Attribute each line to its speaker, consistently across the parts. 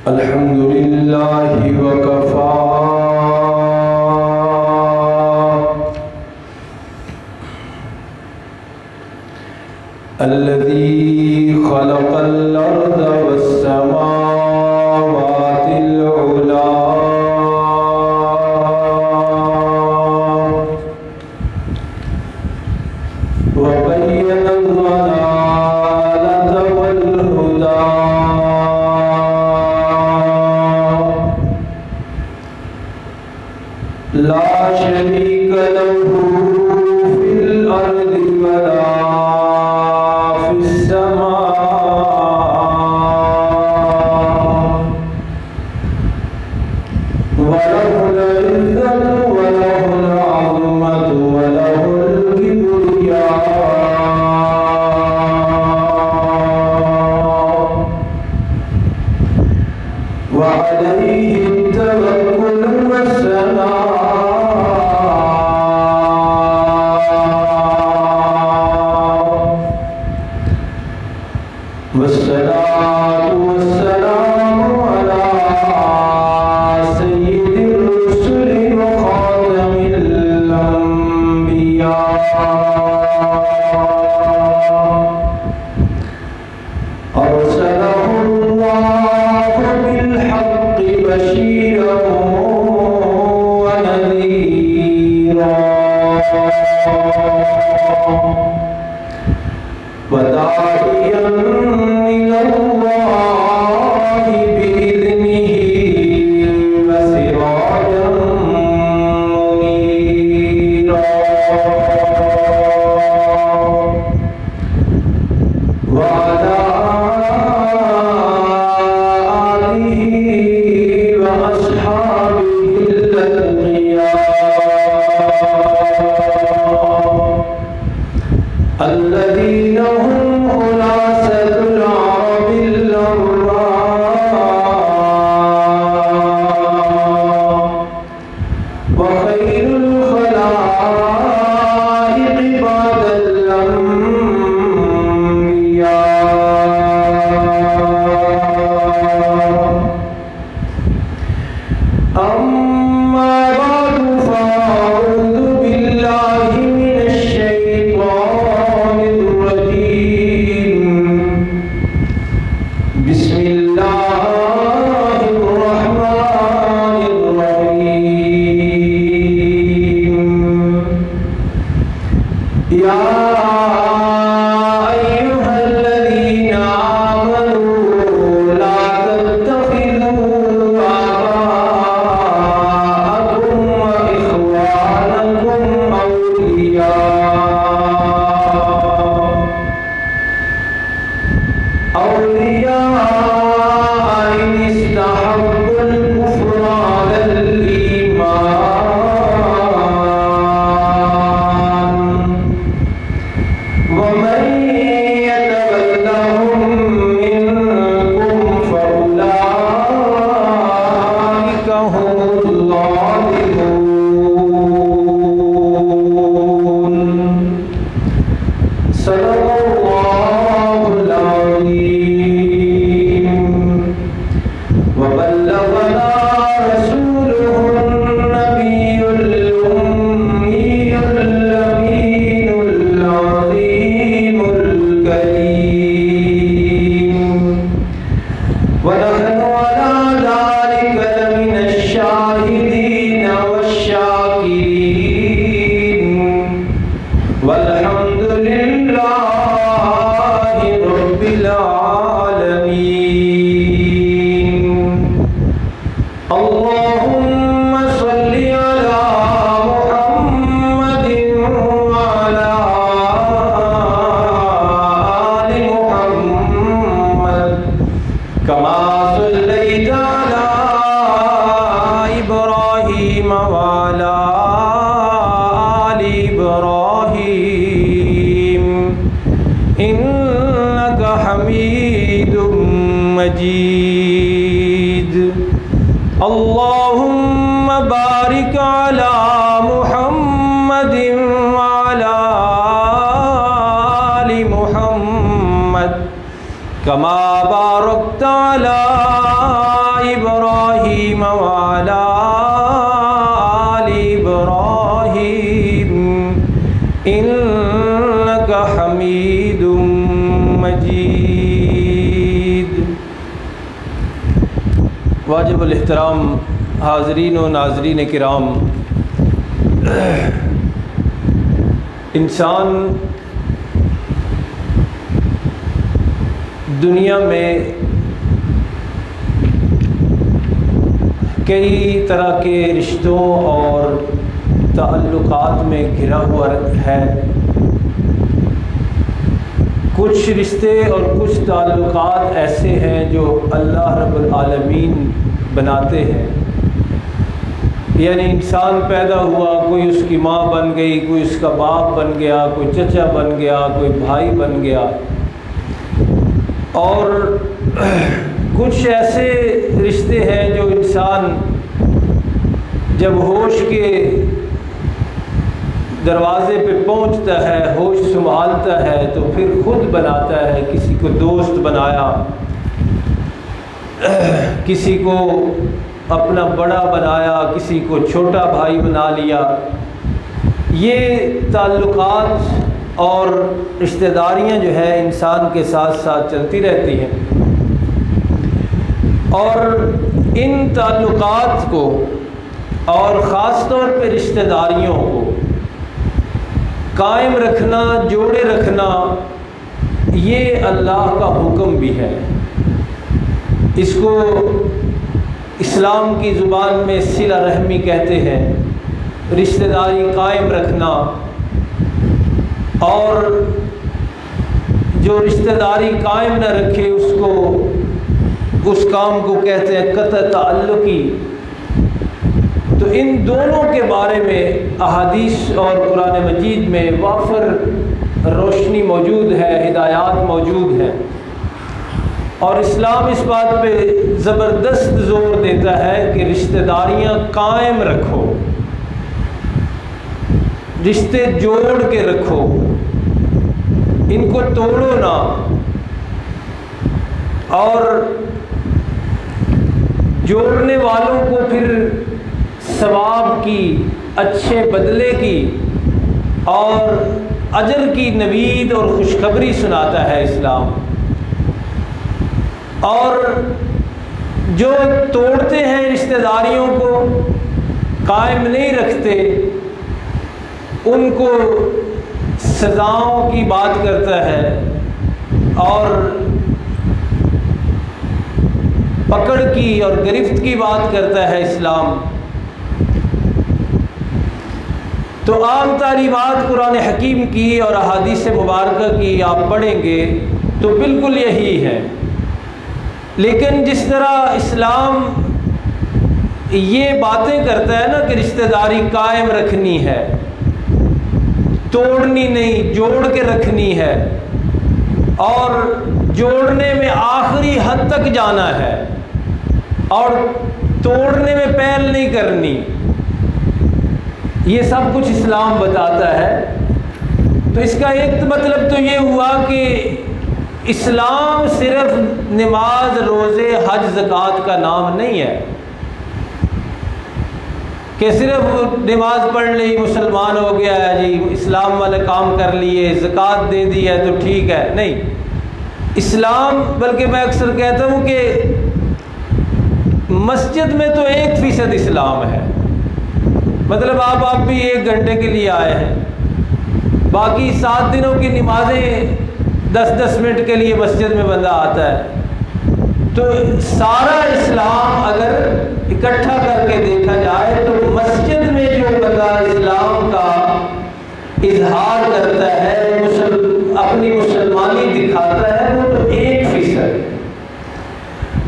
Speaker 1: الحمد لله وكفى الذي خلق الأرض والسماوات العلى وبين الضلالة والهدى لا شريك له في الأرض ولا في السماء وله العزة وله العظمة وله الكبرياء وعليه التوكل والسلام والصلاة والسلام على سيد الرسل وخاتم الأنبياء أرسله الله بالحق بشيرا ونذيرا وداعيا إلى الله بإذنه وسراجا منيرا وعلى آله وأصحابه الأتقياء الذين هم خلاصة العرب الأبرار وخير الخلائق بعد الأنبياء أما بعد فأعوذ بالله من الشيطان الرجيم بسم الله الرحمن الرحيم يا أيها الذين آمنوا لا تتخذوا آباءكم وإخوانكم أولياء إن استحبوا الكفر على الإيمان ومن يتولهم منكم فأولئك هم الظالمون صدق الله العظيم وبلغنا رسوله النبي الأمي الأمين العظيم الكريم ونحن على ذلك لمن الشاهدين والشاكرين والحمد لله مجيد اللهم بارك على محمد وعلى آل محمد كما باركت على إبراهيم وعلى آل إبراهيم إنك حميد مجيد۔ واجب الاحترام حاضرین و ناظرین کرام، انسان دنیا میں کئی طرح کے رشتوں اور تعلقات میں گھرا ہوا ہے۔ کچھ رشتے اور کچھ تعلقات ایسے ہیں جو اللہ رب العالمین بناتے ہیں، یعنی انسان پیدا ہوا، کوئی اس کی ماں بن گئی، کوئی اس کا باپ بن گیا، کوئی چچا بن گیا، کوئی بھائی بن گیا، اور کچھ ایسے رشتے ہیں جو انسان جب ہوش کے دروازے پہ پہنچتا ہے، ہوش سنبھالتا ہے، تو پھر خود بناتا ہے۔ کسی کو دوست بنایا، کسی کو اپنا بڑا بنایا، کسی کو چھوٹا بھائی بنا لیا۔ یہ تعلقات اور رشتہ داریاں جو ہے انسان کے ساتھ ساتھ چلتی رہتی ہیں، اور ان تعلقات کو اور خاص طور پہ رشتہ داریوں کو قائم رکھنا، جوڑے رکھنا، یہ اللہ کا حکم بھی ہے۔ اس کو اسلام کی زبان میں صلہ رحمی کہتے ہیں، رشتہ داری قائم رکھنا، اور جو رشتہ داری قائم نہ رکھے اس کام کو کہتے ہیں قطع تعلقی۔ تو ان دونوں کے بارے میں احادیث اور قرآن مجید میں وافر روشنی موجود ہے، ہدایات موجود ہیں، اور اسلام اس بات پہ زبردست زور دیتا ہے کہ رشتہ داریاں قائم رکھو، رشتے جوڑ کے رکھو، ان کو توڑو نہ، اور جوڑنے والوں کو پھر ثواب کی، اچھے بدلے کی اور اجر کی نوید اور خوشخبری سناتا ہے اسلام۔ اور جو توڑتے ہیں رشتہ داریوں کو، قائم نہیں رکھتے، ان کو سزاؤں کی بات کرتا ہے اور پکڑ کی اور گرفت کی بات کرتا ہے اسلام۔ تو عام تعلیمات قرآن حکیم کی اور احادیث مبارکہ کی آپ پڑھیں گے تو بالکل یہی ہے، لیکن جس طرح اسلام یہ باتیں کرتا ہے نا کہ رشتہ داری قائم رکھنی ہے، توڑنی نہیں، جوڑ کے رکھنی ہے، اور جوڑنے میں آخری حد تک جانا ہے اور توڑنے میں پہل نہیں کرنی، یہ سب کچھ اسلام بتاتا ہے۔ تو اس کا ایک مطلب تو یہ ہوا کہ اسلام صرف نماز، روزے، حج، زکوٰۃ کا نام نہیں ہے کہ صرف نماز پڑھ لی مسلمان ہو گیا ہے جی، اسلام والے کام کر لیے، زکوٰۃ دے دی ہے تو ٹھیک ہے، نہیں۔ اسلام، بلکہ میں اکثر کہتا ہوں کہ مسجد میں تو 1% اسلام ہے، مطلب آپ بھی 1 گھنٹے کے لیے آئے ہیں، باقی 7 دنوں کی نمازیں 10-10 منٹ کے لیے مسجد میں بندہ آتا ہے۔ تو سارا اسلام اگر اکٹھا کر کے دیکھا جائے تو مسجد میں جو بندہ اسلام کا اظہار کرتا ہے، اپنی مسلمانی دکھاتا ہے، وہ تو 1%،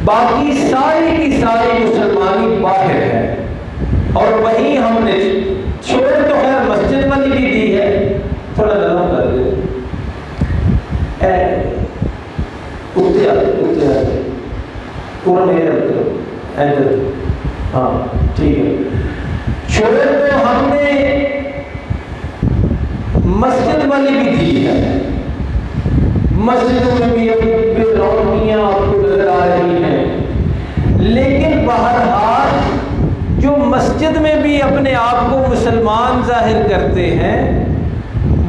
Speaker 1: باقی ساری کی ساری مسلمانی باہر ہے۔ اور وہیں ہم نے چھوڑ تو خیر مسجد والی بھی دی ہے، تھوڑا نرم کر دے، پورا میرے ادھر، ہاں ٹھیک ہے. چھوڑے تو ہم نے مسجد والی بھی دی ہے، مسجدوں میں بھی ابھی رونقیاں آپ کو نظر آ رہی ہیں، لیکن بہرحال جو مسجد میں بھی اپنے آپ کو مسلمان ظاہر کرتے ہیں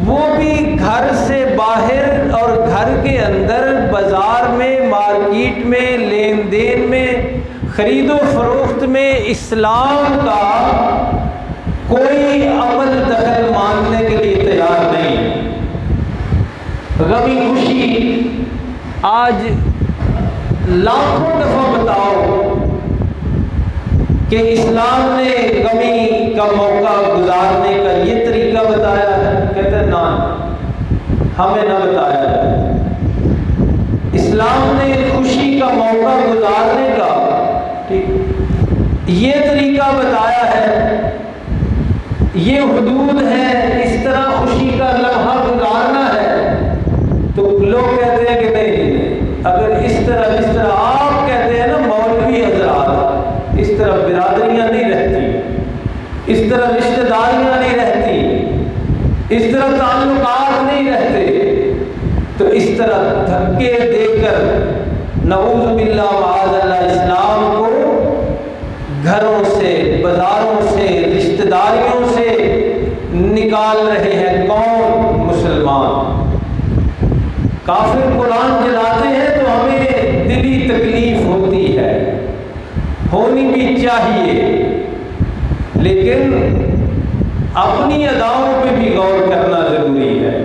Speaker 1: وہ بھی گھر سے باہر اور گھر کے اندر، بازار میں، مارکیٹ میں، لین دین میں، خرید و فروخت میں اسلام کا کوئی عمل دخل ماننے کے لیے تیار نہیں ہے. غمی خوشی آج لاکھوں دفعہ بتاؤ کہ اسلام نے غمی کا موقع گزارنے کا یہ طریقہ بتایا ہے، کہتے ہیں نا، ہمیں نہ بتایا ہے. اسلام نے خوشی کا موقع گزارنے کا یہ طریقہ بتایا ہے، یہ حدود ہے، اس طرح خوشی کا لمحہ گزارنا ہے. تو لوگ کہتے ہیں کہ نہیں، اگر اس طرح جس طرح آپ کہتے ہیں نا مولوی حضرات، اس طرح برادریاں نہیں رہتی، اس طرح رشتہ داریاں نہیں رہتی، اس طرح تعلقات نہیں رہتے، تو اس طرح دھکے دے کر نعوذ باللہ معاذ اللہ اسلام کو گھروں سے، بازاروں سے، رشتہ داریوں سے نکال رہے ہیں. کون؟ مسلمان. کافر قرآن جلاتے ہیں تو ہمیں دلی تکلیف ہوتی ہے، ہونی بھی چاہیے، لیکن اپنی اداؤں پہ بھی غور کرنا ضروری ہے.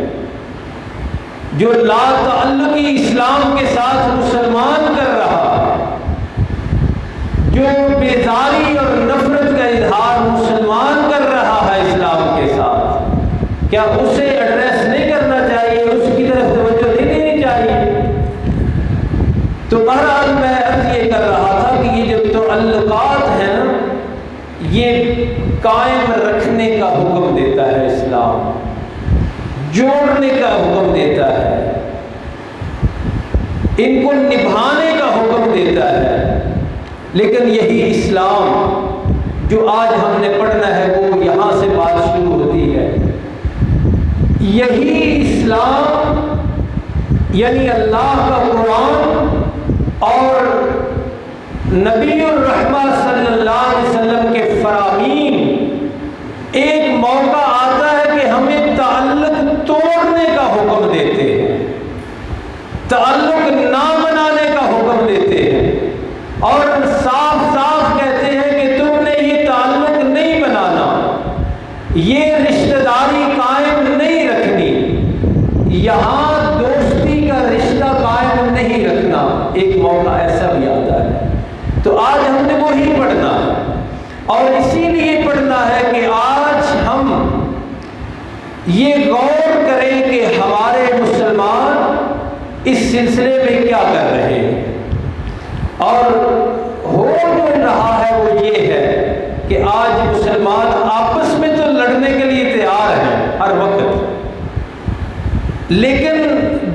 Speaker 1: جو لا تعلقی اسلام کے ساتھ مسلمان کر رہا ہے، جو بیزاری اور نفرت کا اظہار مسلمان کر رہا ہے اسلام کے ساتھ، کیا اسے ایڈریس نہیں کرنا چاہیے، اس کی طرف توجہ نہیں دینی چاہیے؟ تو بہرحال میں عرض یہ کر رہا تھا کہ یہ جو تعلقات ہیں نا، یہ قائم رکھنے کا حکم دیتا ہے اسلام، جوڑنے کا حکم دیتا ہے، ان کو نبھانے کا حکم دیتا ہے. لیکن یہی اسلام جو آج ہم نے پڑھنا ہے وہ یہاں سے بات شروع ہوتی ہے. یہی اسلام یعنی اللہ کا قرآن اور نبی الرحمہ صلی اللہ علیہ وسلم کے فرامین، ایک موقع آتا ہے کہ ہمیں تعلق توڑنے کا حکم دیتے ہیں، تعلق نہ بنانے کا حکم دیتے ہیں، اور صاف صاف کہتے ہیں کہ تم نے یہ تعلق نہیں بنانا، یہ رشتہ داری قائم نہیں رکھنی، یہاں دوستی کا رشتہ قائم نہیں رکھنا. ایک موقع ایسا بھی آتا ہے. تو آج ہم نے وہی پڑھنا ہے، اور اسی لیے پڑھنا ہے کہ آج ہم یہ غور کریں کہ ہمارے مسلمان اس سلسلے میں کیا کر رہے ہیں. اور ہو جو رہا ہے وہ یہ ہے کہ آج مسلمان آپس میں تو لڑنے کے لیے تیار ہیں ہر وقت، لیکن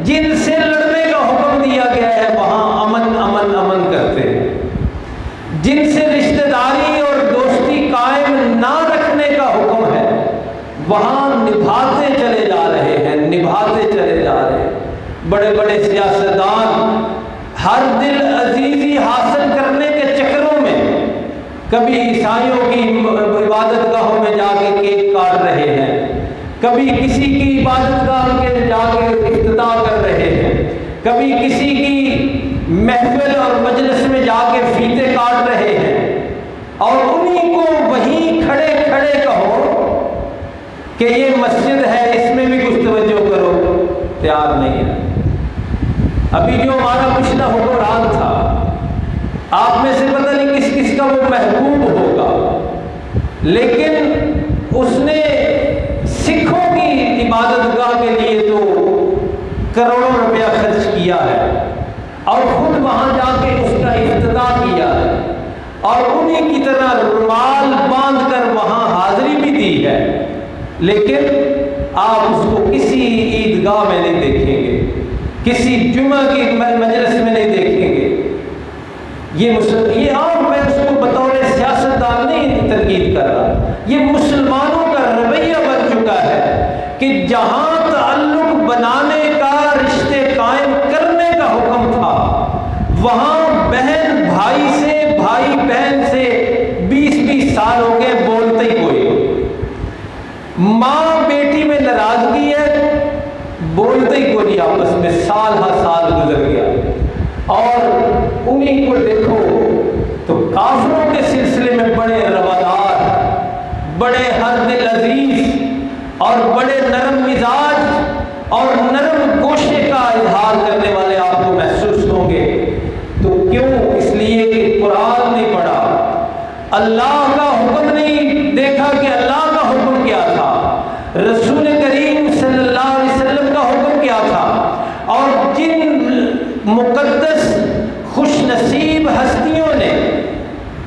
Speaker 1: جن سے لڑنے کا حکم دیا گیا ہے وہاں امن امن امن کرتے ہیں. جن سے رشتہ داری اور دوستی قائم نہ رکھنے کا حکم ہے وہاں نبھاتے چلے جا رہے ہیں، نبھاتے چلے جا رہے ہیں. بڑے بڑے سیاستدان ہر دل عزیزی حاصل کرنے کے چکروں میں کبھی عیسائیوں کی عبادت گاہوں میں جا کے کیک کاٹ رہے ہیں، کبھی کسی کی عبادت گاہ کے جا کے افتتاح کر رہے ہیں، کبھی کسی کی محفل اور مجلس میں جا کے فیتے کاٹ رہے ہیں، اور انہی کو وہیں کھڑے کھڑے کہو کہ یہ مسجد ہے اس میں بھی کچھ توجہ کرو، تیار نہیں ہے. ابھی جو ہمارا پچھلا حکمران تھا، آپ میں سے پتہ نہیں کس کس کا وہ محبوب ہوگا، لیکن اس نے سکھوں کی عبادت گاہ کے لیے تو کروڑوں روپیہ خرچ کیا ہے، اور خود وہاں جا کے اس کا افتتاح کیا ہے، اور انہیں کی طرح رومال باندھ کر وہاں حاضری بھی دی ہے، لیکن آپ اس کو کسی عیدگاہ میں نہیں دیکھیں گے، کسی جمعہ کی مجلس میں نہیں دیکھیں گے. یہ عام، میں اس کو بطور سیاستدان نہیں تنقید کر رہا، یہ مسلمانوں کا رویہ بن چکا ہے کہ جہاں تعلق بنانے کا، رشتے قائم کرنے کا حکم تھا، وہاں بہن بھائی سے، بھائی بہن سے 20 سال ہو گئے بولتے ہی کوئی، ماں بیٹی میں ناراضگی ہے، بولتے ہی کوئی آپس میں، سال ہر سال گزر گیا۔ اور انہیں کو دیکھو تو کافروں کے سلسلے میں بڑے روادار، بڑے ہر دل عزیز اور بڑے نرم مزاج اور نرم گوشے کا اظہار کرنے والے آپ کو محسوس ہوں گے۔ تو کیوں؟ اس لیے کہ قرآن نہیں پڑھا، اللہ کا حکم نہیں دیکھا کہ اللہ کا حکم کیا تھا، رسول کریم صلی اللہ علیہ وسلم کا حکم کیا تھا، اور جن مقدس خوش نصیب ہستیوں نے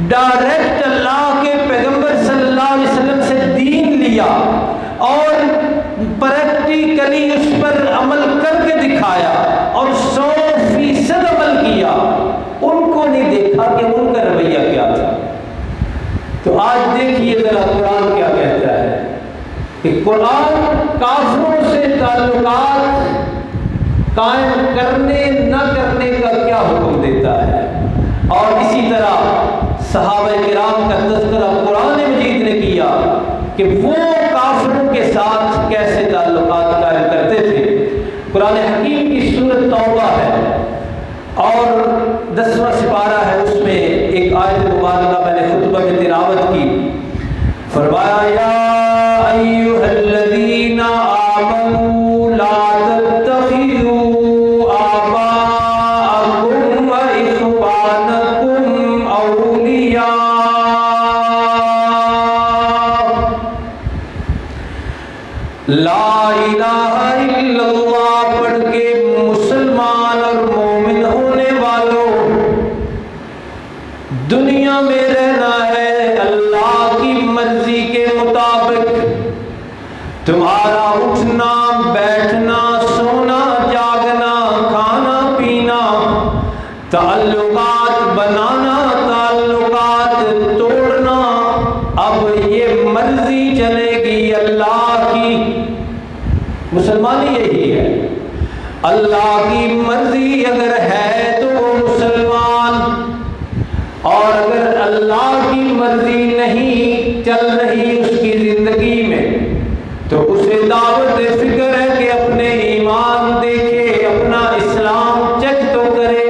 Speaker 1: ڈائریکٹ اللہ کے پیغمبر صلی اللہ علیہ وسلم سے دین لیا اور پریکٹیکلی اس پر عمل کر کے دکھایا اور 100% عمل کیا، ان کو نہیں دیکھا کہ ان کا رویہ کیا تھا۔ تو آج دیکھیے ذرا قرآن کیا کہتا ہے کہ قرآن کافروں سے تعلقات قائم کرنے نہ کرنے کا کیا حکم دیتا ہے، اور اسی طرح صحابہ کرام کا تذکرہ قرآن مجید نے کیا کہ وہ کافروں کے ساتھ کیسے تعلقات قائم کرتے تھے۔ قرآن حکیم کی سورۃ توبہ ہے اور 10واں سپارہ ہے، اس میں ایک آیت مبارکہ میں نے خطبہ میں تلاوت کی، فرمایا یا ایھا الذین آمنوا لا تتخذوا آباءکم واخوانکم اولیاء، لا الہ الا اللہ پڑھ کے مسلمان اور مومن ہونے والوں، دنیا میں رہنا ہے اللہ کی مرضی کے مطابق، تمہارا اٹھنا بیٹھنا سونا جاگنا کھانا پینا، تعلقات بنانا تعلقات توڑنا، اب یہ مرضی چلے گی اللہ کی۔ مسلمانی یہی ہے، اللہ کی مرضی اگر ہے تو وہ مسلمان، اور اگر اللہ کی مرضی نہیں چل رہی اس کی زندگی میں تو اسے دعوت فکر ہے کہ اپنے ایمان دیکھے، اپنا اسلام چیک تو کرے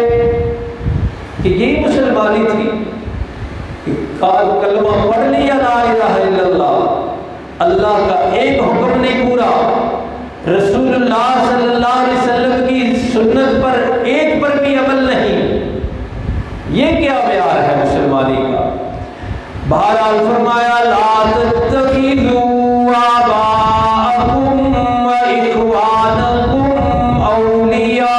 Speaker 1: کہ یہی مسلمانی تھی کہ کلمہ پڑھ لیا لا الہ الا اللہ، اللہ کا ایک حکم نہیں پورا، رسول اللہ صلی اللہ علیہ وسلم کی سنت پر ایک پر بھی عمل نہیں، یہ کیا معیار ہے مسلمانی کا؟ بہرحال فرمایا لا تتخذوا آباءکم واخوانکم اولیاء،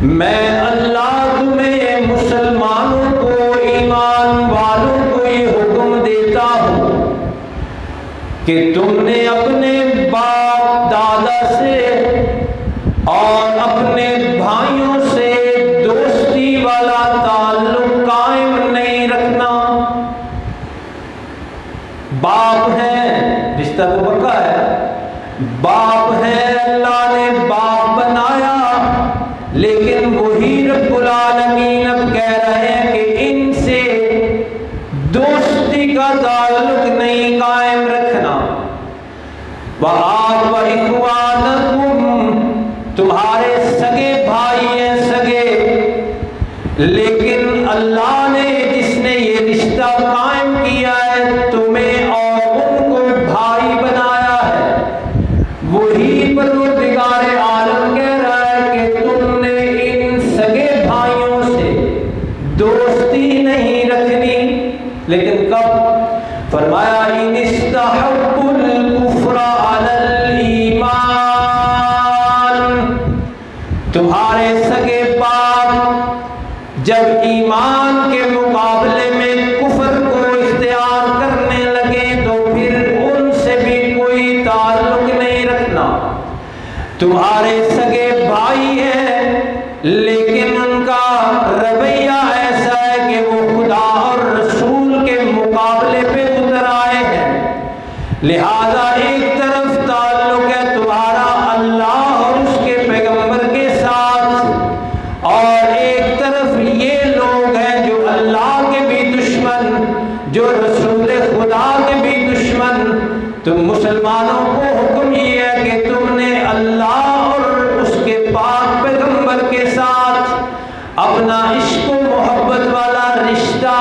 Speaker 1: میں اللہ تمہیں مسلمانوں کو، ایمان والوں کو یہ حکم دیتا ہوں کہ تم نے اپنے باپ دادا سے اور اپنے بھائیوں سے دوستی والا تعلق قائم نہیں رکھنا۔ باپ ہے، رشتہ تو پکا ہے، باپ ہے، اللہ نے باپ بنایا، لیکن وہی رب العالمین اب کہہ رہے ہیں کہ ان سے دوستی کا تعلق نہیں قائم رکھنا۔ وَآبَ وَإِخْوَانَكُمْ، تمہارے سگے بھائی ہیں سگے، لیکن اللہ نے جس نے یہ رشتہ قائم کیا ہے تمہیں اور ان کو بھائی بنایا ہے، وہی پروردگار عالم کہہ رہا ہے کہ تم نے ان سگے بھائیوں سے دوستی نہیں رکھنی، لیکن کب؟ فرمایا ان استحبوا الکفر علی الایمان، تمہارے سگے باپ جب ایمان کے مقابلے میں کفر کو اختیار کرنے لگے تو پھر ان سے بھی کوئی تعلق نہیں رکھنا۔ تمہارے سگے بھائی ہیں لیکن ان لہذا ایک طرف تعلق ہے تمہارا اللہ اور اس کے پیغمبر کے ساتھ، اور ایک طرف یہ لوگ ہیں جو اللہ کے بھی دشمن، جو رسول خدا کے بھی دشمن۔ تم مسلمانوں کو حکم یہ ہے کہ تم نے اللہ اور اس کے پاک پیغمبر کے ساتھ اپنا عشق و محبت والا رشتہ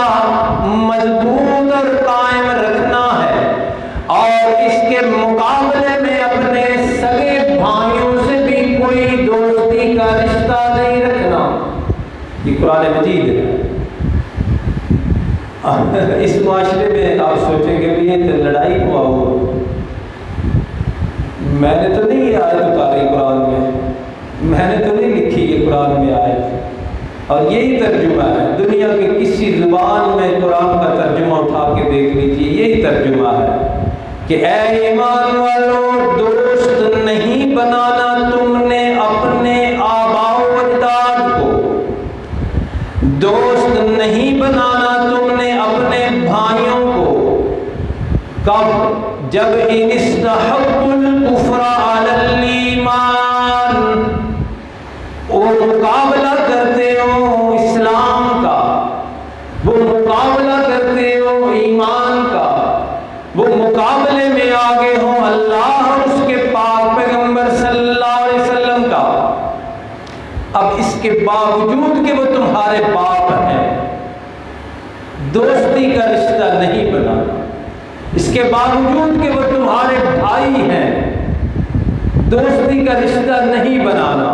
Speaker 1: مضبوط اور قائم رکھنا ہے، اور اس کے مقابلے میں اپنے سگے بھائیوں سے بھی کوئی دوستی کا رشتہ نہیں رکھنا۔ یہ قرآن مجید ہے۔ اس معاشرے میں آپ سوچیں گے بھی یہ تو لڑائی ہوا ہوا، میں نے تو نہیں یہ آیت اتاری قرآن میں نے تو نہیں لکھی یہ قرآن میں آیت، اور یہی ترجمہ ہے دنیا کے کسی زبان میں قرآن کا ترجمہ اٹھا کے دیکھ لیجیے، یہی ترجمہ ہے کہ اے ایمان والو، دوست نہیں بنانا تم نے اپنے آباء و اجداد کو، دوست نہیں بنانا تم نے اپنے بھائیوں کو، کب؟ جب ان استحبوا الکفر علی الایمان، وہ مقابلہ کرتے ہو اسلام کا، وہ مقابلہ کرتے ہو ایمان کا، وہ مقابلے میں آگے ہو اللہ اور اس کے پاک پیغمبر صلی اللہ علیہ وسلم کا۔ اب اس کے باوجود کہ وہ تمہارے باپ ہیں، دوستی کا رشتہ نہیں بنانا، اس کے باوجود کہ وہ تمہارے بھائی ہیں، دوستی کا رشتہ نہیں بنانا۔